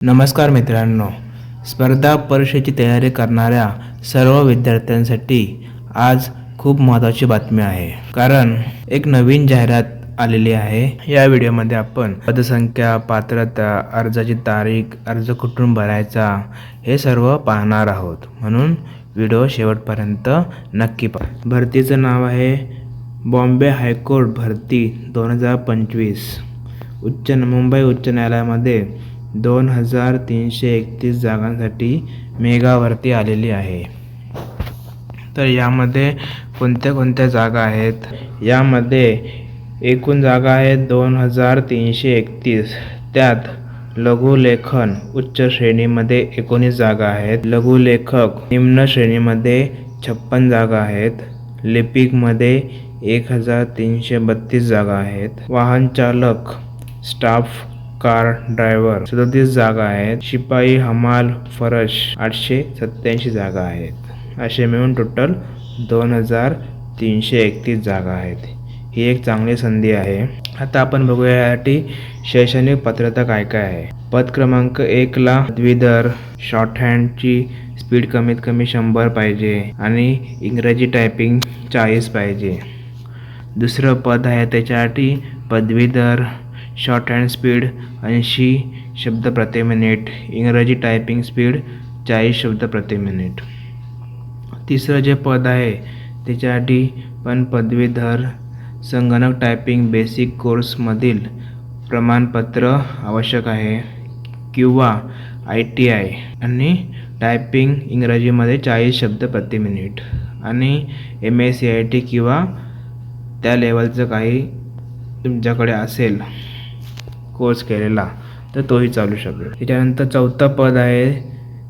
नमस्कार मित्रांनो, स्पर्धा परीक्षेची तयारी करणाऱ्या सर्व विद्यार्थ्यांसाठी आज खूप महत्त्वाची बातमी आहे. कारण एक नवीन जाहिरात आलेली आहे. या व्हिडिओमध्ये आपण पदसंख्या, पात्रता, अर्जाची तारीख, अर्ज कुठून भरायचा हे सर्व पाहणार आहोत. म्हणून व्हिडिओ शेवटपर्यंत नक्की पहा. भरतीचं नाव आहे बॉम्बे हायकोर्ट भरती 2025. मुंबई उच्च न्यायालयामध्ये 2331 जागांसाठी मेगा भरती आलेली आहे. तर यामध्ये कोणत्या जागा आहेत? यामध्ये एकूण जागा आहेत 2331. त्यात लघुलेखन उच्च श्रेणीमध्ये 19 जागा आहेत. लघुलेखक निम्न श्रेणीमध्ये 56 जागा आहेत. लिपिकमध्ये 1332 जागा आहेत. वाहन चालक, स्टाफ कार ड्रायव्हर 37 जागा आहेत. शिपाई, हमाल, फरश 887 जागा आहेत. असे मिळून टोटल 2331 जागा आहेत. ही एक चांगली संधी आहे. आता आपण बघूया यासाठी शैक्षणिक पात्रता काय आहे. पद क्रमांक 1 ला पदवीधर, शॉर्टहँडची स्पीड कमीत कमी 100 पाहिजे आणि इंग्रजी टायपिंग 40 पाहिजे. दुसरं पद आहे त्याच्यासाठी पदवीधर, शॉर्टहँड स्पीड 80 शब्द प्रति मिनिट, इंग्रजी टायपिंग स्पीड 40 शब्द प्रति मिनिट. तिसरं जे पद आहे त्याच्यासाठी पण पदवीधर, संगणक टायपिंग बेसिक कोर्समधील प्रमाणपत्र आवश्यक आहे किंवा ITI आणि टायपिंग इंग्रजीमध्ये 40 शब्द प्रति मिनिट आणि MACIT किंवा त्या लेवलचं काही तुमच्याकडे असेल कोर्स केलेला तर तोही चालू शकेल. त्याच्यानंतर चौथं पद आहे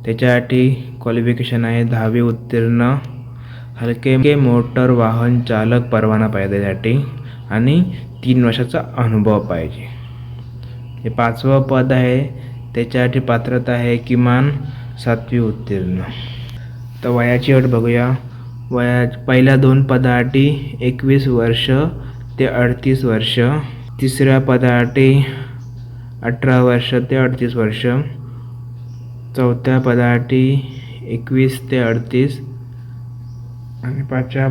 त्याच्यासाठी क्वालिफिकेशन आहे 10वी उत्तीर्ण, हलके मोटर वाहन चालक परवाना पाहिजे त्यासाठी आणि 3 वर्षाचा अनुभव पाहिजे. हे 5वं पद आहे त्याच्यासाठी पात्रता आहे किमान 7वी उत्तीर्ण. तर वयाची अट बघूया. पहिल्या 2 पदासाठी 21 वर्ष ते 38 वर्ष, तिसऱ्या पदासाठी 18 वर्ष ते 38 वर्ष, चौथ्या पदासाठी 21 ते 38 आणि 5व्या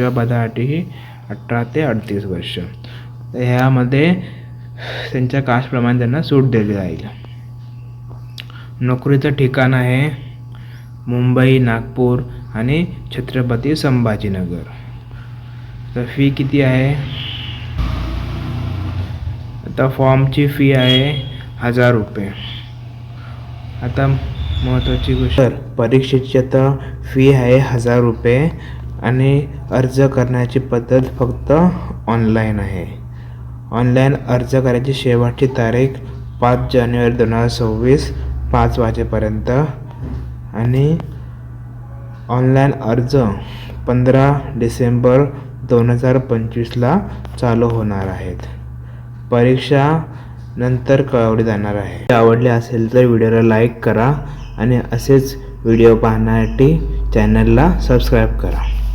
पदासाठी 18 ते 38 वर्ष. तर ह्यामध्ये त्यांच्या कास्टप्रमाणे त्यांना सूट दिली जाईल. नोकरीचं ठिकाण आहे मुंबई, नागपूर आणि छत्रपती संभाजीनगर. तर फी किती आहे? आता फॉर्मची फी आहे 1000 रुपये. आता महत्त्वाची गोष्ट, परीक्षेची आता फी आहे 1000 रुपये आणि अर्ज करण्याची पद्धत फक्त ऑनलाईन आहे. ऑनलाईन अर्ज करायची शेवटची तारीख 5 जानेवारी 2026 5 वाजेपर्यंत आणि ऑनलाईन अर्ज 15 डिसेंबर 2025ला चालू होणार आहेत. परीक्षा नंतर कळवली जाणार आहे. आवडले असेल तर व्हिडिओला लाईक करा आणि असेच व्हिडिओ पाहण्यासाठी चॅनलला सबस्क्राईब करा.